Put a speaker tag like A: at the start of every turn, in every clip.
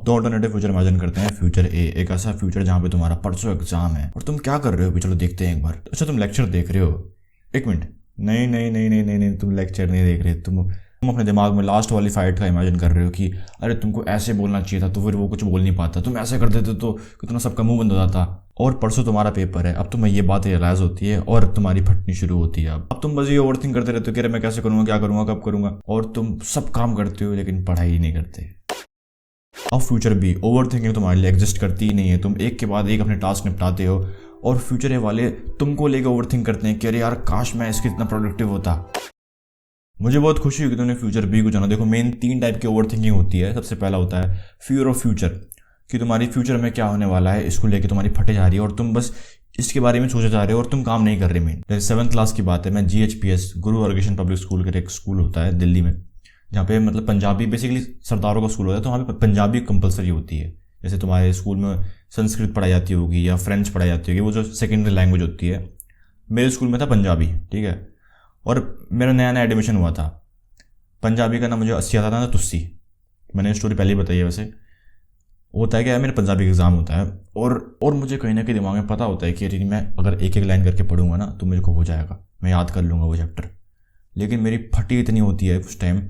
A: दो alternative future imagine करते हैं। फ्यूचर ए, एक ऐसा फ्यूचर जहाँ पे तुम्हारा परसों एग्जाम है और तुम क्या कर रहे हो, चलो देखते हैं एक बार। अच्छा तुम लेक्चर देख रहे हो, एक मिनट, नहीं नहीं नहीं नहीं नहीं नहीं, तुम लेक्चर नहीं देख रहे, तुम अपने दिमाग में लास्ट वाली फाइट का इमेजिन कर रहे हो कि अरे तुमको ऐसे बोलना चाहिए था, तो फिर वो कुछ बोल नहीं पाता, तुम ऐसे कर देते तो कितना सबका मुंह बंद हो जाता। और परसों तुम्हारा पेपर है, अब तुम्हें ये बात रियलाइज होती है और तुम्हारी फटनी शुरू होती है। अब तुम बस ये ओवरथिंक करते रहते हो कि अरे मैं कैसे करूँगा, क्या करूँगा, कब करूँगा, और तुम सब काम करते हो लेकिन पढ़ाई ही नहीं करते। अब फ्यूचर भी ओवर थिंकिंग तुम्हारे लिए एग्जिस्ट करती ही नहीं है। तुम एक के बाद एक अपने टास्क निपटाते हो और फ्यूचर वाले तुमको लेकर ओवर थिंक करते हैं कि अरे यार काश मैं इसके इतना प्रोडक्टिव होता। मुझे बहुत खुशी हुई कि तुमने फ्यूचर बी को जाना। देखो मेन 3 टाइप की ओवर थिंकिंग होती है। सबसे पहला होता है फियर ऑफ फ्यूचर, कि तुम्हारी फ्यूचर में क्या होने वाला है इसको लेके तुम्हारी फटे जा रही है और तुम बस इसके बारे में सोचे जा रहे हो और तुम काम नहीं कर रहे। मेन जैसे 7th क्लास की बात है, मैं GHPS गुरु हरकृष्ण पब्लिक स्कूल का एक स्कूल होता है दिल्ली में, जहाँ पे मतलब पंजाबी बेसिकली सरदारों का स्कूल होता है, तो वहाँ पे पंजाबी कंपलसरी होती है। जैसे तुम्हारे स्कूल में संस्कृत पढ़ाई जाती होगी या फ्रेंच पढ़ाई जाती होगी, वो जो सेकेंडरी लैंग्वेज होती है। मेरे स्कूल में था पंजाबी, ठीक है, और मेरा नया नया एडमिशन हुआ था। पंजाबी का ना मुझे 80 आता था ना तुस्सी, मैंने स्टोरी पहले ही बताई है। वैसे होता है क्या, मेरा पंजाबी का एग्जाम होता है और मुझे कहीं ना कहीं दिमाग में पता होता है कि अरे मैं अगर एक एक लाइन करके पढ़ूंगा ना तो मुझे को हो जाएगा, मैं याद कर लूँगा वो चैप्टर। लेकिन मेरी फटी इतनी होती है उस टाइम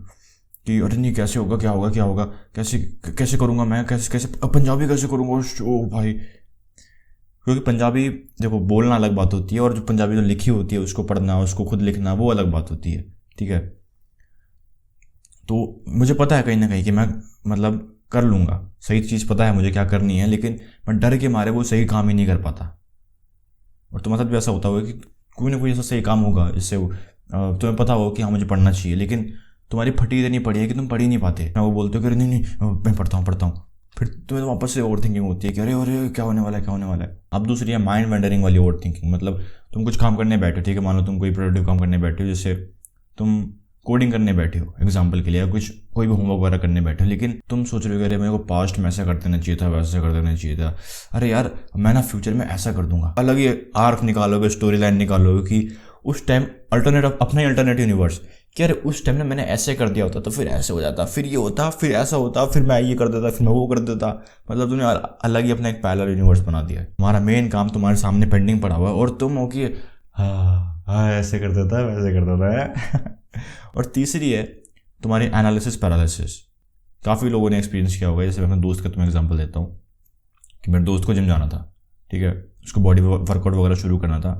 A: कि अरे नहीं कैसे होगा, क्या होगा, क्या होगा, कैसे कैसे करूँगा मैं, कैसे कैसे पंजाबी कैसे करूँगा। ओ भाई, क्योंकि पंजाबी देखो बोलना अलग बात होती है और जो पंजाबी जो लिखी होती है उसको पढ़ना, उसको खुद लिखना, वो अलग बात होती है, ठीक है। तो मुझे पता है कहीं ना कहीं कि मैं मतलब कर लूँगा, सही चीज़ पता है मुझे क्या करनी है, लेकिन मैं डर के मारे वो सही काम ही नहीं कर पाता। और तुम्हारे साथ भी ऐसा होता होगा कि कोई ना कोई ऐसा सही काम होगा जिससे तुम्हें पता हो कि हाँ मुझे पढ़ना चाहिए, लेकिन तुम्हारी फटी इतनी पड़ी है कि तुम पढ़ ही नहीं पाते। वो बोलते हो कि नहीं नहीं मैं पढ़ता हूँ, फिर तुम्हें तो वापस से ओवर थिंकिंग होती है कि अरे अरे क्या होने वाला है, क्या होने वाला है। अब दूसरी है माइंड वेंडरिंग वाली ओवर थिंकिंग। मतलब तुम कुछ काम करने बैठे हो, ठीक है, मान लो तुम कोई प्रोडक्टिव काम करने बैठे हो, जैसे तुम कोडिंग करने बैठे हो एग्जाम्पल के लिए, या कुछ कोई भी होमवर्क वगैरह करने बैठे हो, लेकिन तुम सोच रहे हो अरे मेरे को पास्ट में ऐसा कर देना चाहिए था, वैसा कर देना चाहिए था, अरे यार मैं ना फ्यूचर में ऐसा कर दूंगा। अलग ही आर्क निकालोगे, स्टोरी लाइन निकालोगे कि उस टाइम अल्टरनेटिव, अपना ही अल्टरनेटिव यूनिवर्स, कि अरे उस टाइम ना मैंने ऐसे कर दिया होता तो फिर ऐसे हो जाता, फिर ये होता, फिर ऐसा होता, फिर मैं ये कर देता, फिर मैं वो कर देता। मतलब तुमने अलग ही अपना एक पैरेलल यूनिवर्स बना दिया है। तुम्हारा मेन काम तुम्हारे सामने पेंडिंग पड़ा हुआ है और तुम हो कि हाँ ऐसे कर देता, वैसे कर देता है। और तीसरी है तुम्हारी एनालिसिस पैरालिसिस। काफ़ी लोगों ने एक्सपीरियंस किया होगा। जैसे मैं अपने दोस्त का तुम्हें एग्जांपल देता हूँ कि मेरे दोस्त को जिम जाना था, ठीक है, उसको बॉडी वर्कआउट वगैरह शुरू करना था,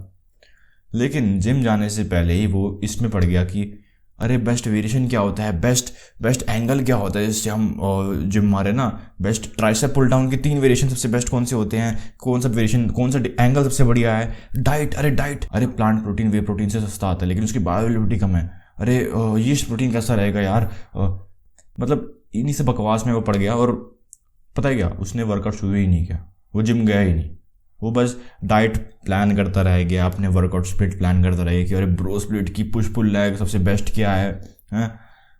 A: लेकिन जिम जाने से पहले ही वो इसमें पड़ गया कि अरे बेस्ट वेरिएशन क्या होता है, बेस्ट एंगल क्या होता है जिससे हम जिम मारे ना, बेस्ट ट्राइसेप पुल डाउन के 3 वेरिएशन सबसे बेस्ट कौन से होते हैं, कौन सा वेरिएशन, कौन सा एंगल सबसे बढ़िया है, डाइट, अरे प्लांट प्रोटीन वे प्रोटीन से सस्ता आता है लेकिन उसकी बायोअवेलेबिलिटी कम है, अरे यीस्ट प्रोटीन कैसा रहेगा यार। मतलब इन्हीं से बकवास में वो पड़ गया और पता है क्या, उसने वर्कआउट शुरू ही नहीं किया, वो जिम गया ही नहीं, वो बस डाइट प्लान करता रह गया, अपने वर्कआउट स्प्लिट प्लान करता रह गया कि अरे ब्रो स्प्लिट की पुश पुल लैग सबसे बेस्ट क्या है,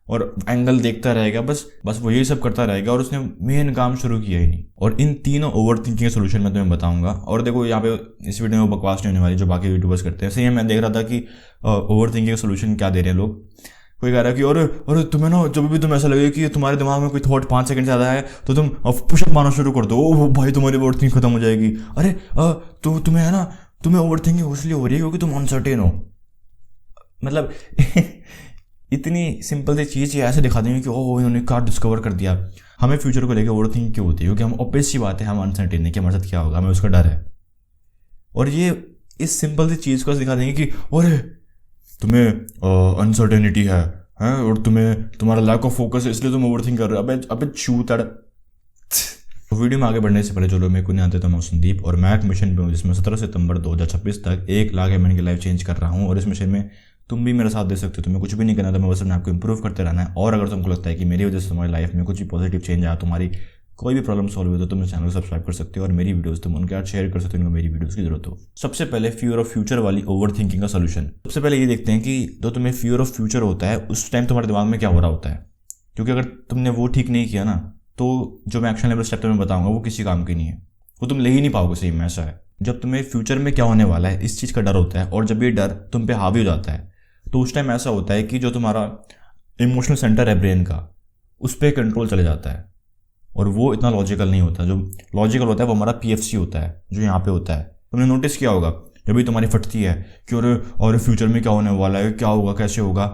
A: और एंगल देखता रहेगा, बस वो यही सब करता रहेगा और उसने मेन काम शुरू किया ही नहीं। और इन तीनों ओवर थिंकिंग के सोल्यूशन मैं तुम्हें बताऊंगा। और देखो यहाँ पे इस वीडियो में बकवास नहीं होने वाली जो बाकी यूट्यूबर्स करते हैं। सही मैं देख रहा था कि ओवर थिंकिंग का सोल्यूशन क्या दे रहे हैं लोग। कोई कह रहा है कि अरे तुम्हें ना जब भी तुम्हें ऐसा लगे कि तुम्हारे दिमाग में कोई थॉट 5 सेकंड से ज़्यादा है तो तुम पुशअप मारना शुरू कर दो, ओ भाई तुम्हारी ओवर थिंकिंग खत्म हो जाएगी। अरे तो तुम्हें है ना, तुम्हें ओवर थिंकिंग इसलिए हो रही है क्योंकि तुम अनसर्टेन हो। मतलब इतनी सिंपल सी चीज़ ये ऐसे दिखा देंगे कि ओह इन्होंने क्या डिस्कवर कर दिया। हमें फ्यूचर को लेकर ओवर थिंकिंग क्यों होती है? क्योंकि हम ऑब्वियस सी बात है, हम अनसर्टेन है कि हमारे साथ क्या होगा, हमें उसका डर है। और ये इस सिंपल सी चीज़ को दिखा देंगे कि अरे तुम्हें अनसर्टेनिटी है और तुम्हारा लैक ऑफ फोकस है इसलिए तुम ओवर थिंक कर रहे हो। अबे चूतड़। वीडियो में आगे बढ़ने से पहले चलो, मेरे को नहीं आते तो मैं संदीप और मैं एक मिशन पे हूँ जिसमें 17 सितंबर 2026 तक 1 लाख एमएन की लाइफ चेंज कर रहा हूँ। और इस मिशन में तुम भी मेरा साथ दे सकते हो। तुम्हें कुछ भी नहीं करना, तुम्हें बस अपने आपको इंप्रूव करते रहना है। और अगर तुमको लगता है कि मेरी वजह से तुम्हारी लाइफ में कुछ भी पॉजिटिव चेंज आया, तुम्हारी कोई भी प्रॉब्लम सॉल्व हुई, तो तुम इस चैनल को सब्सक्राइब कर सकते हो और मेरी वीडियोस तुम उनके साथ शेयर कर सकते हो जिनको मेरी वीडियोस की जरूरत हो। सबसे पहले फियर ऑफ फ्यूचर वाली ओवर थिंकिंग का सोल्यूशन। सबसे पहले ये देखते हैं कि जो तुम्हें फियर ऑफ फ्यूचर होता है उस टाइम तुम्हारे दिमाग में क्या हो रहा होता है। क्योंकि अगर तुमने वो ठीक नहीं किया ना तो जो मैं एक्शन लेवल स्टेप तुम्हें बताऊंगा वो किसी काम की नहीं है, वो तुम ले ही नहीं पाओगे। सही में ऐसा है। जब तुम्हें फ्यूचर में क्या होने वाला है इस चीज़ का डर होता है और जब ये डर तुम पे हावी हो जाता है तो उस टाइम ऐसा होता है कि जो तुम्हारा इमोशनल सेंटर है ब्रेन का, उस पर कंट्रोल चले जाता है और वो इतना लॉजिकल नहीं होता। जो लॉजिकल होता है वो हमारा PFC होता है, जो यहाँ पे होता है। तुमने नोटिस किया होगा जब भी तुम्हारी फटती है कि और फ्यूचर में क्या होने वाला है, क्या होगा, कैसे होगा,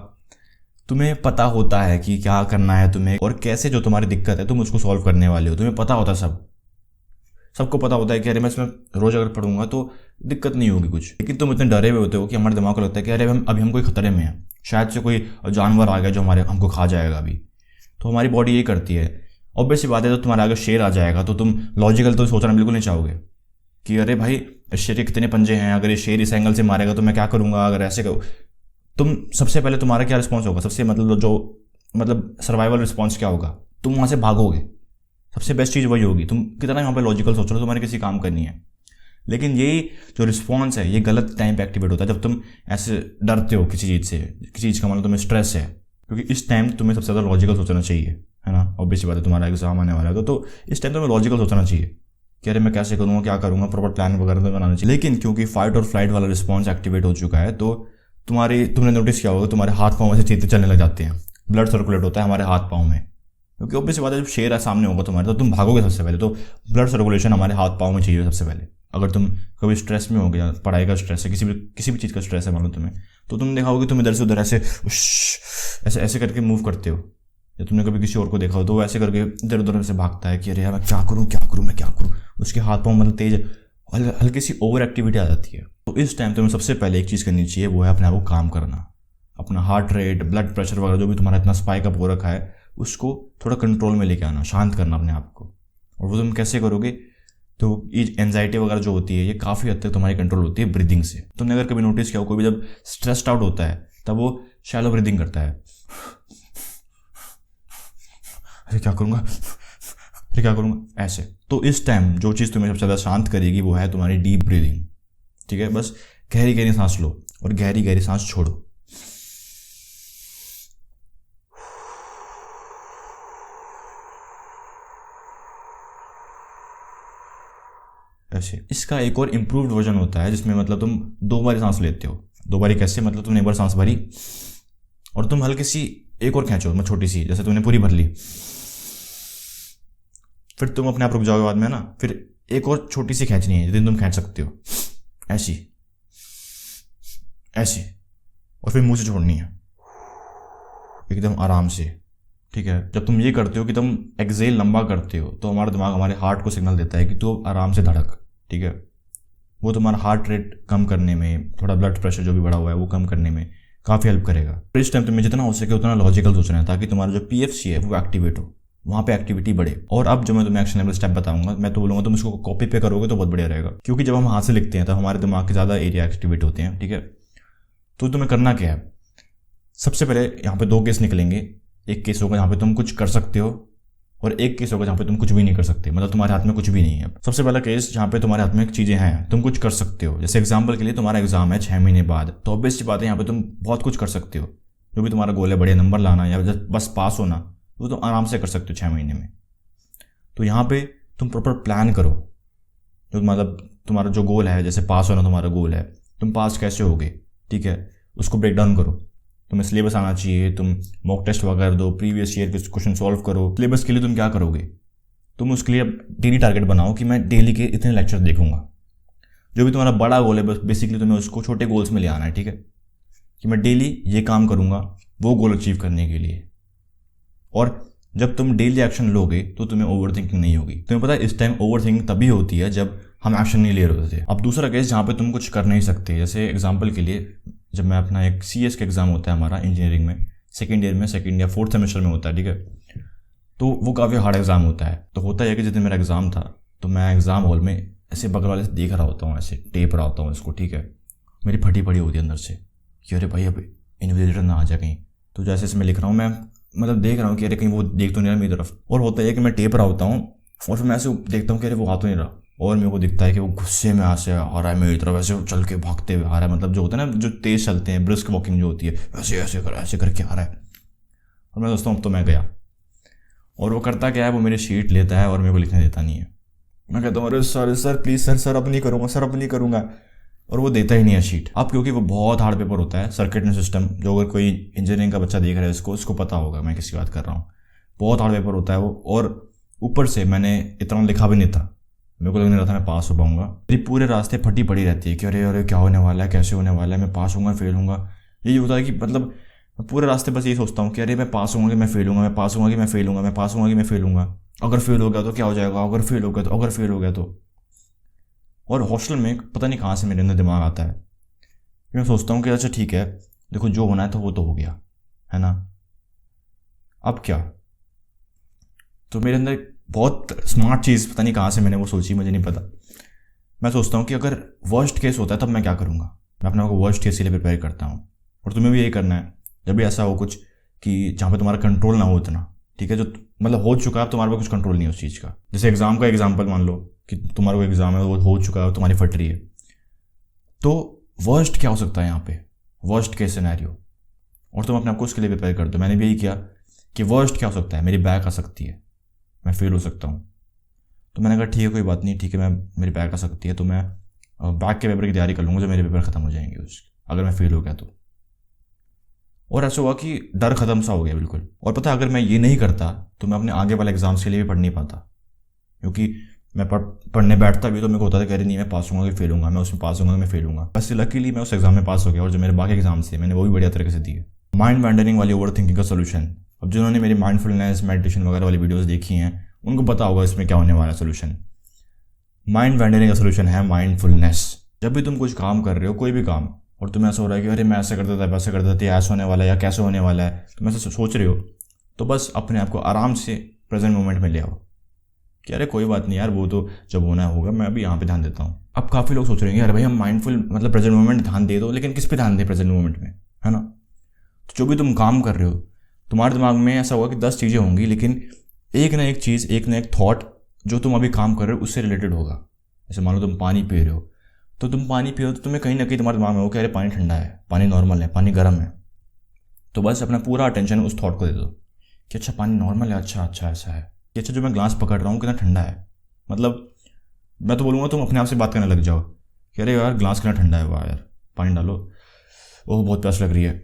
A: तुम्हें पता होता है कि क्या करना है तुम्हें और कैसे जो तुम्हारी दिक्कत है तुम उसको सॉल्व करने वाले हो। तुम्हें पता होता है, सबको पता होता है कि अरे मैं इसमें रोज अगर पढ़ूंगा तो दिक्कत नहीं होगी कुछ। लेकिन तुम इतने डरे हुए होते हो कि हमारे दिमाग को लगता है कि अरे हम कोई खतरे में है, शायद से कोई जानवर आ गया जो हमको खा जाएगा अभी। तो हमारी बॉडी ये करती है। ऑब्वियस सी बात है, तो तुम्हारे आगे शेर आ जाएगा तो तुम लॉजिकल तो सोचना बिल्कुल नहीं चाहोगे कि अरे भाई शेर के कितने पंजे हैं, अगर ये शेर इस एंगल से मारेगा तो मैं क्या करूंगा, अगर ऐसे करो। तुम सबसे पहले तुम्हारा क्या रिस्पॉन्स होगा, सबसे मतलब सर्वाइवल रिस्पॉन्स क्या होगा, तुम वहां से भागोगे। सबसे बेस्ट चीज़ वही होगी। तुम कितना यहाँ पे लॉजिकल सोच रहे हो, तुम्हारे किसी काम करनी है। लेकिन यही जो रिस्पॉन्स है ये गलत टाइम पे एक्टिवेट होता है, जब तुम ऐसे डरते हो किसी चीज़ से। किसी चीज़ का मतलब तुम्हें स्ट्रेस है, क्योंकि इस टाइम तुम्हें सबसे ज़्यादा लॉजिकल सोचना चाहिए, है ना। ऑब्वियस बात है, तुम्हारा एग्जाम आने वाला है तो इस टाइम तुम्हें लॉजिकल सोचना चाहिए कि अरे मैं कैसे करूँगा, क्या करूँगा, प्रॉपर प्लान वगैरह तो बनाना चाहिए। लेकिन क्योंकि फाइट और फ्लाइट वाला रिस्पॉन्स एक्टिवेट हो चुका है तो तुमने नोटिस किया होगा तुम्हारे हाथ पाँव में से चीतें चलने लग जाते हैं, ब्लड सर्कुलेट होता है हमारे हाथ पाँव में। क्योंकि ऑब्वियस बात है, जब शेर है सामने होगा तुम्हारे तो तुम भागोगे सबसे पहले। तो ब्लड सर्कुलेशन हमारे हाथ पाँव में चाहिए सबसे पहले। अगर तुम कभी स्ट्रेस में हो गया, पढ़ाई का स्ट्रेस है, किसी भी चीज़ का स्ट्रेस है मालूम तुम्हें, तो तुम देखा होगा तुम इधर से उधर ऐसे ऐसे करके मूव करते हो। या तुमने कभी किसी और को देखा हो तो वो ऐसे करके इधर उधर से भागता है कि अरे यार मैं क्या करूँ। उसके हाथ पाँव मतलब तेज, हल्की सी ओवर एक्टिविटी आ जाती है। तो इस टाइम तुम्हें सबसे पहले एक चीज़ करनी चाहिए, वो है अपने आप को काम करना। अपना हार्ट रेट, ब्लड प्रेशर वगैरह जो भी तुम्हारा इतना स्पाइक अप हो रखा है उसको थोड़ा कंट्रोल में लेके आना, शांत करना अपने आप को। और वो तुम कैसे करोगे, तो ये एंजाइटी वगैरह जो होती है ये काफ़ी हद तक तुम्हारी कंट्रोल होती है ब्रीदिंग से। तुमने अगर कभी नोटिस किया हो, कोई भी जब स्ट्रेस्ड आउट होता है तब वो शैलो ब्रीदिंग करता है। अरे क्या करूँगा ऐसे। तो इस टाइम जो चीज़ तुम्हें सबसे ज़्यादा शांत करेगी वो है तुम्हारी डीप ब्रीदिंग। ठीक है, बस गहरी गहरी सांस लो और गहरी गहरी सांस छोड़ो। ऐसे। इसका एक और इम्प्रूव्ड वर्जन होता है जिसमें मतलब तुम 2 बारी सांस लेते हो। 2 बारी कैसे, मतलब तुमने एक बार सांस भरी और तुम हल्की सी एक और खींचो, मतलब छोटी सी, जैसे तुमने पूरी भर ली, फिर तुम अपने आप रुक जाओगे बाद में ना, फिर एक और छोटी सी खींचनी है जितनी तुम खींच सकते हो, ऐसी, और फिर मुंह से छोड़नी है एकदम आराम से। ठीक है, जब तुम ये करते हो कि तुम एक्सेल लंबा करते हो तो हमारा दिमाग हमारे हार्ट को सिग्नल देता है कि तू आराम से धड़क। ठीक है, वो तुम्हारा हार्ट रेट कम करने में, थोड़ा ब्लड प्रेशर जो भी बढ़ा हुआ है वो कम करने में काफ़ी हेल्प करेगा। इस टाइम तुम्हें जितना हो सके उतना लॉजिकल सोचना है ताकि तुम्हारा जो PFC है वो एक्टिवेट हो, वहाँ पे एक्टिविटी बढ़े। और अब जो मैं तुम्हें एक्शनेबल स्टेप बताऊंगा, मैं तो बोलूँगा तुम इसको कॉपी पे करोगे तो बहुत बढ़िया रहेगा, क्योंकि जब हम हाथ से लिखते हैं तो हमारे दिमाग के ज़्यादा एरिया एक्टिवेट होते हैं। ठीक है, तो तुम्हें करना क्या है, सबसे पहले यहाँ पे 2 केस निकलेंगे। एक केस होगा जहाँ पे तुम कुछ कर सकते हो और एक केस होगा जहाँ पे तुम कुछ भी नहीं कर सकते, मतलब तुम्हारे हाथ में कुछ भी नहीं है। सबसे पहला केस जहाँ पे तुम्हारे हाथ में चीज़ें हैं, तुम कुछ कर सकते हो। जैसे एग्जाम्पल के लिए तुम्हारा एग्जाम है 6 महीने बाद, तो ऑब्वियस सी बात है यहाँ पे तुम बहुत कुछ कर सकते हो। जो भी तुम्हारा गोल है, बढ़िया नंबर लाना या बस पास होना, वो तुम आराम से कर सकते हो 6 महीने में। तो यहाँ पे तुम प्रॉपर प्लान करो, जो मतलब तुम्हारा जो गोल है, जैसे पास होना तुम्हारा गोल है, तुम पास कैसे होगे, ठीक है, उसको ब्रेक डाउन करो। तुम्हें सिलेबस आना चाहिए, तुम मॉक टेस्ट वगैरह दो, प्रीवियस ईयर के क्वेश्चन सॉल्व करो। सिलेबस के लिए तुम क्या करोगे, तुम उसके लिए डेली टारगेट बनाओ कि मैं डेली के इतने लेक्चर देखूंगा। जो भी तुम्हारा बड़ा गोल है, बस बेसिकली तुम्हें उसको छोटे गोल्स में ले आना है। ठीक है, कि मैं डेली ये काम करूंगा वो गोल अचीव करने के लिए। और जब तुम डेली एक्शन लोगे तो तुम्हें ओवर थिंकिंग नहीं होगी। तुम्हें पता है इस टाइम ओवर थिंकिंग तभी होती है जब हम एक्शन नहीं ले रहे थे। अब दूसरा केस जहाँ पे तुम कुछ कर नहीं सकते, जैसे एग्जाम्पल के लिए जब मैं अपना एक CS का एग्जाम होता है हमारा इंजीनियरिंग में, सेकेंड या 4th सेमेस्टर में होता है। ठीक है, तो वो काफ़ी हार्ड एग्जाम होता है। तो होता है कि जिस दिन मेरा एग्जाम था तो मैं एग्जाम हॉल में ऐसे बगल वाले से देख रहा होता हूँ, ऐसे टेप रहा होता हूँ इसको। ठीक है, मेरी फटी पड़ी होती है अंदर से कि अरे भाई अब इन्विजिलेटर ना आ जाए कहीं। तो जैसे इसमें लिख रहा हूँ मैं, मतलब देख रहा हूँ कि अरे कहीं वो देख तो नहीं रहा मेरी तरफ। और होता है कि मैं टेप रहा होता हूँ और फिर मैं ऐसे देखता हूँ कि अरे वो आ तो नहीं रहा, और मेरे को दिखता है कि वो गुस्से में ऐसे आ रहा है मेरी तरफ, ऐसे चल के भागते हुए आ रहा है। मतलब जो होता है ना, जो तेज़ चलते हैं, ब्रिस्क वॉकिंग जो होती है, ऐसे करके आ रहा है। और मैं सोचता हूँ अब तो मैं गया। और वो करता क्या है, वो मेरी शीट लेता है और मेरे को लिखने देता नहीं है। मैं कहता हूँ अरे सर प्लीज़ सर अब नहीं करूँगा, और वो देता ही नहीं है शीट। अब क्योंकि वो बहुत हार्ड पेपर होता है, सर्किट सिस्टम, जो अगर कोई इंजीनियरिंग का बच्चा देख रहा है उसको पता होगा मैं किसकी बात कर रहा हूँ। बहुत हार्ड पेपर होता है वो, और ऊपर से मैंने इतना लिखा भी नहीं था, मेरे को लग नहीं रहा था मैं पास हो पाऊंगा। मेरी पूरे रास्ते फटी पड़ी रहती है कि अरे अरे क्या होने वाला है, कैसे होने वाला है, मैं पास होऊंगा फेल होऊंगा। यही होता है कि मतलब मैं पूरे रास्ते बस यही सोचता हूँ कि अरे मैं पास होऊंगा कि मैं फेल होऊंगा, मैं पास होऊंगा कि मैं फेल होऊंगा, मैं पास होऊंगा कि मैं फेल होऊंगा, अगर फेल हो गया तो क्या हो जाएगा, अगर फेल हो गया तो, अगर फेल हो गया तो। और हॉस्टल में पता नहीं कहाँ से मेरे अंदर दिमाग आता है, मैं सोचता हूँ कि अच्छा ठीक है, देखो जो होना है तो वो तो हो गया है ना, अब क्या। तो मेरे अंदर बहुत स्मार्ट चीज़ पता नहीं कहाँ से मैंने वो सोची, मुझे नहीं पता। मैं सोचता हूँ कि अगर वर्स्ट केस होता है तब मैं क्या करूँगा, मैं अपने आप को वर्स्ट केस के लिए प्रिपेयर करता हूँ। और तुम्हें भी यही करना है, जब भी ऐसा हो कुछ कि जहाँ पे तुम्हारा कंट्रोल ना हो उतना, ठीक है, जो मतलब हो चुका है, अब तुम्हारे पास कुछ कंट्रोल नहीं है उस चीज़ का। जैसे एग्जाम का एग्जाम्पल मान लो कि तुम्हारा कोई एग्जाम है, वो हो चुका है, तुम्हारी फट रही है, तो वर्स्ट क्या हो सकता है यहाँ पे, वर्स्ट केस सिनेरियो, और तुम अपने आप को उसके लिए प्रिपेयर कर दो। मैंने भी यही किया कि वर्स्ट क्या हो सकता है, मेरी बैक आ सकती है, मैं फेल हो सकता हूँ। तो मैंने कहा ठीक है कोई बात नहीं, ठीक है, मैं मेरी बैक आ सकती है तो मैं बैक के पेपर की तैयारी कर लूँगा जब मेरे पेपर ख़त्म हो जाएंगे उसके, अगर मैं फेल हो गया तो। और ऐसा हुआ कि डर ख़त्म सा हो गया बिल्कुल। और पता है अगर मैं ये नहीं करता तो मैं अपने आगे वाले एग्जाम्स के लिए भी पढ़ नहीं पाता, क्योंकि मैं पढ़ने बैठता भी तो मेरे को होता था कह रही नहीं मैं पास होऊंगा कि फेल होऊंगा, मैं उसमें पास होऊंगा मैं फेल होऊंगा। बस लकीली मैं उस एग्जाम में पास हो गया, और जो मेरे बाकी एग्जाम्स थे मैंने वो भी बढ़िया तरीके से दिए। माइंड वैंडरिंग वाली ओवर थिंकिंग का सोल्यूशन, अब जिन्होंने मेरी माइंडफुलनेस मेडिटेशन वगैरह वाली वीडियोज़ देखी हैं उनको पता होगा इसमें क्या होने वाला है सोल्यूशन। माइंड वैंडरिंग का सोल्यूशन है माइंडफुलनेस। जब भी तुम कुछ काम कर रहे हो, कोई भी काम, और तुम्हें ऐसा हो रहा है कि अरे मैं ऐसा करता था वैसा करता था, ऐसा होने वाला है या कैसे होने वाला है, तुम ऐसा सोच रहे हो, तो बस अपने आप को आराम से प्रेजेंट मोमेंट में ले आओ कि अरे कोई बात नहीं यार, वो तो जब होना होगा, मैं अभी यहाँ पे ध्यान देता हूँ। अब काफ़ी लोग सोच रहे हैं अरे भाई हम माइंडफुल मतलब प्रेजेंट मोमेंट ध्यान दे दो, लेकिन किस पे ध्यान दे प्रेजेंट मोमेंट में, है ना। तो जो भी तुम काम कर रहे हो, तुम्हारे दिमाग में ऐसा होगा कि 10 चीज़ें होंगी, लेकिन एक ना एक चीज़, एक ना एक थॉट जो तुम अभी काम कर रहे हो उससे रिलेटेड होगा। जैसे मान लो तुम पानी पी रहे हो, तो तुम पानी पियो तो तुम्हें कहीं ना कहीं तुम्हारे दिमाग में हो कि अरे पानी ठंडा है, पानी नॉर्मल है, पानी गर्म है। तो बस अपना पूरा अटेंशन उस थॉट को दे दो कि अच्छा पानी नॉर्मल है, अच्छा अच्छा ऐसा है कि अच्छा जो मैं ग्लास पकड़ रहा हूँ कितना ठंडा है। मतलब मैं तो बोलूँगा तुम अपने आप से बात करने लग जाओ कि अरे यार ग्लास कितना ठंडा है, वाह यार पानी डालो, ओह बहुत प्यास लग रही है।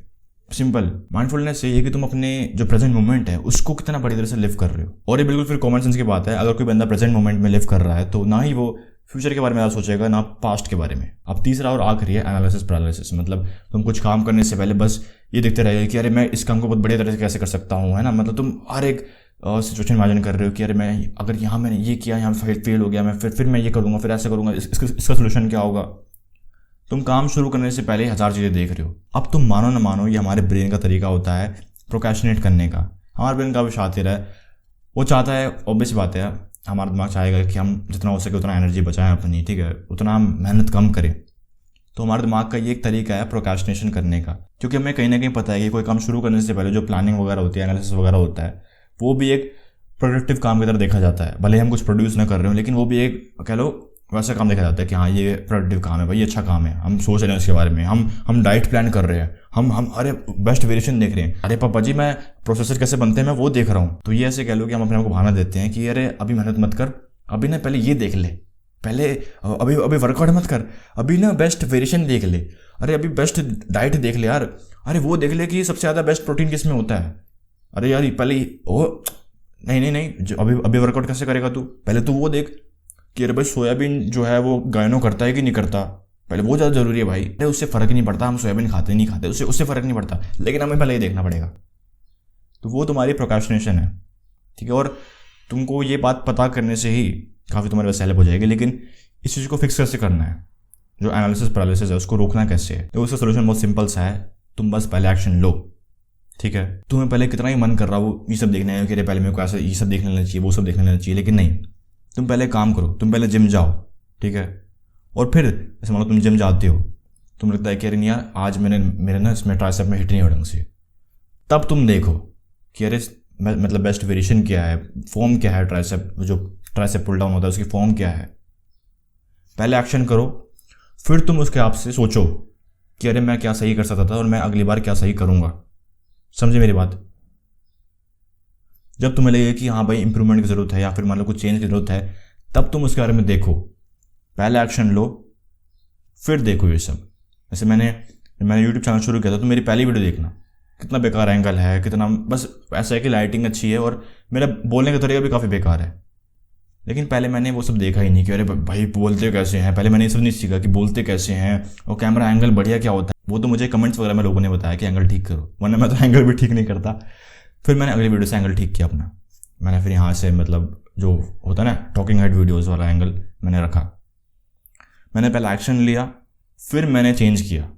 A: सिंपल माइंडफुलनेस ये है कि तुम अपने जो प्रेजेंट मोमेंट है उसको कितना बड़ी तरह से लिव कर रहे हो। और ये बिल्कुल फिर कॉमन सेंस की बात है, अगर कोई बंदा प्रेजेंट मोमेंट में लिव कर रहा है तो ना ही वो फ्यूचर के बारे में ज़्यादा सोचेगा ना पास्ट के बारे में। अब तीसरा और आखिरी है एनालिसिस पैरालिसिस। मतलब तुम कुछ काम करने से पहले बस ये देखते रहेगा कि अरे मैं इस काम को बहुत बढ़िया तरह से कैसे कर सकता हूँ, है ना। मतलब तुम हर एक सिचुएशन इमेजिन कर रहे हो कि अरे मैं अगर यहाँ मैंने ये किया, यहाँ फेल हो गया, मैं फिर मैं ये करूँगा, फिर ऐसा करूँगा, इसका सोल्यूशन क्या होगा। तुम काम शुरू करने से पहले 1000 चीज़ें देख रहे हो। अब तुम मानो ना मानो ये हमारे ब्रेन का तरीका होता है प्रोक्रेस्टिनेट करने का। हमारा ब्रेन काफ़ी शातिर है, वो चाहता है, ऑब्वियस बात है, हमारा दिमाग चाहेगा कि हम जितना हो सके उतना एनर्जी बचाएं अपनी, ठीक है, उतना हम मेहनत कम करें। तो हमारे दिमाग का ये एक तरीका है प्रोक्रेस्टिनेशन करने का, क्योंकि हमें कहीं ना कहीं पता है कि कोई काम शुरू करने से पहले जो प्लानिंग वगैरह होती है, एनालिसिस वगैरह होता है, वो भी एक प्रोडक्टिव काम की तरह देखा जाता है। भले हम कुछ प्रोड्यूस ना कर रहे हो, लेकिन वो भी एक कह लो वैसा काम देखा जाता है कि हाँ ये प्रोडक्टिव काम है भाई, ये अच्छा काम है, हम सोच रहे हैं उसके बारे में, हम डाइट प्लान कर रहे हैं, हम अरे बेस्ट वेरिएशन देख रहे हैं, अरे पापा जी मैं प्रोसेसर कैसे बनते हैं मैं वो देख रहा हूँ। तो ये ऐसे कह लो कि हम अपने आप को बहाना देते हैं कि अरे अभी मेहनत मत कर, अभी ना पहले ये देख ले, पहले अभी अभी वर्कआउट मत कर, अभी ना बेस्ट वेरिएशन देख ले, अरे अभी बेस्ट डाइट देख ले यार, अरे वो देख ले कि सबसे ज़्यादा बेस्ट प्रोटीन किस में होता है, अरे यार पहले ओ नहीं नहीं नहीं अभी अभी वर्कआउट कैसे करेगा तू, पहले तो वो देख कि अरे भाई सोयाबीन जो है वो गायनो करता है कि नहीं करता, पहले वो ज़्यादा ज़रूरी है भाई। अरे उससे फ़र्क नहीं पड़ता हम सोयाबीन खाते नहीं खाते, उससे फ़र्क नहीं पड़ता, लेकिन हमें पहले ये देखना पड़ेगा। तो वो तुम्हारी प्रोक्रेस्टिनेशन है, ठीक है। और तुमको ये बात पता करने से ही काफ़ी तुम्हारे पास हेल्प हो जाएगी, लेकिन इस चीज़ को फिक्स कैसे करना है, जो एनालिसिस पैरालिसिस है उसको रोकना कैसे है। तो उसका सोल्यूशन बहुत सिंपल सा है, तुम बस पहले एक्शन लो, ठीक है। तुम्हें पहले कितना ही मन कर रहा हो ये सब देखना है कि अरे पहले मेरे को ऐसा ये सब देख लेना चाहिए, वो सब देख लेना चाहिए, लेकिन नहीं, तुम पहले काम करो, तुम पहले जिम जाओ, ठीक है। और फिर जैसे मान लो तुम जिम जाते हो, तुम लगता है कि अरे नहीं यार आज मेरे ना इसमें ट्राइसेप में हिट नहीं हो ढंग से, तब तुम देखो कि अरे मतलब बेस्ट वेरिएशन क्या है, फॉर्म क्या है, ट्राइसेप जो ट्राइसेप पुल डाउन होता है उसकी फॉर्म क्या है। पहले एक्शन करो, फिर तुम उसके आप से सोचो कि अरे मैं क्या सही कर सकता था और मैं अगली बार क्या सही करूँगा। समझे मेरी बात। जब तुम्हें लगे कि हाँ भाई इंप्रूवमेंट की ज़रूरत है या फिर मान लो कुछ चेंज की ज़रूरत है, तब तुम उसके बारे में देखो, पहले एक्शन लो, फिर देखो ये सब। जैसे मैंने यूट्यूब चैनल शुरू किया था तो मेरी पहली वीडियो देखना कितना बेकार एंगल है, कितना, बस ऐसा है कि लाइटिंग अच्छी है और मेरा बोलने का तरीका भी काफ़ी बेकार है। लेकिन पहले मैंने वो सब देखा ही नहीं कि अरे भाई बोलते कैसे हैं, पहले मैंने ये सब नहीं सीखा कि बोलते कैसे हैं और कैमरा एंगल बढ़िया क्या होता है। वो तो मुझे कमेंट्स वगैरह में लोगों ने बताया कि एंगल ठीक करो, वरना मैं तो एंगल भी ठीक नहीं करता। फिर मैंने अगली वीडियो से एंगल ठीक किया अपना। मैंने फिर यहाँ से मतलब जो होता है ना टॉकिंग हेड वीडियोज़ वाला एंगल मैंने रखा। मैंने पहले एक्शन लिया, फिर मैंने चेंज किया।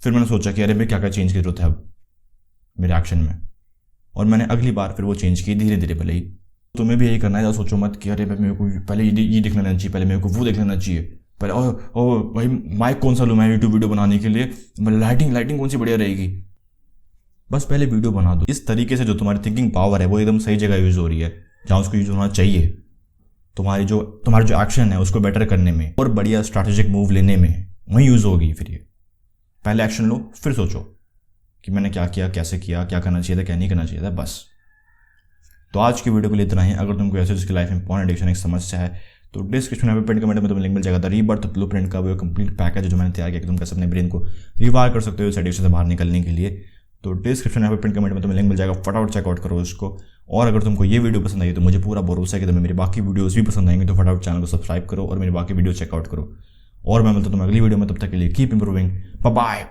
A: फिर मैंने सोचा कि अरे भाई क्या क्या चेंज की जरूरत है अब मेरे एक्शन में, और मैंने अगली बार फिर वो चेंज की धीरे धीरे। भले ही तुम्हें भी यही करना है, ज़्यादा सोचो मत कि अरे भाई मेरे को पहले ये देख लेना चाहिए, पहले मेरे को वो देख लेना चाहिए, पहले ओ भाई माइक कौन सा लूँ मैं यूट्यूब वीडियो बनाने के लिए, लाइटिंग कौन सी बढ़िया रहेगी। बस पहले वीडियो बना दो। इस तरीके से जो तुम्हारी थिंकिंग पावर है वो एकदम सही जगह यूज़ हो रही है, जहाँ उसको यूज़ होना चाहिए। तुम्हारे जो एक्शन है उसको बेटर करने में और बढ़िया स्ट्रैटेजिक मूव लेने में वहीं यूज़ होगी। फिर ये पहले एक्शन लो, फिर सोचो कि मैंने क्या किया, कैसे किया, क्या करना चाहिए था, क्या नहीं करना चाहिए था। बस तो आज की वीडियो के लिए इतना ही। अगर तुमको ऐसे जिसकी लाइफ में पॉर्न एडिक्शन एक समस्या है तो डिस्क्रिप्शन में पिन कमेंट में तुम्हें लिंक मिल जाएगा। द रीबर्थ ब्लूप्रिंट का वो कंप्लीट पैकेज जो मैंने तैयार किया कि तुम कैसे अपने ब्रेन को रिवायर कर सकते हो इस एडिक्शन से बाहर निकलने के लिए। तो डिस्क्रिप्शन में पिन कमेंट में तुम्हें लिंक मिल जाएगा, फटाफट चेकआउट करो उसको। और अगर तुमको ये वीडियो पसंद आई तो मुझे पूरा भरोसा है कि तुम्हें मेरी बाकी वीडियोस भी पसंद आएंगे, तो फटाफट चैनल को सब्सक्राइब करो और मेरी बाकी वीडियो चेकआउट करो। और मैं मिलता हूं तुम्हें अगली वीडियो में, तब तक के लिए कीप इंप्रूविंग, बाय बाय।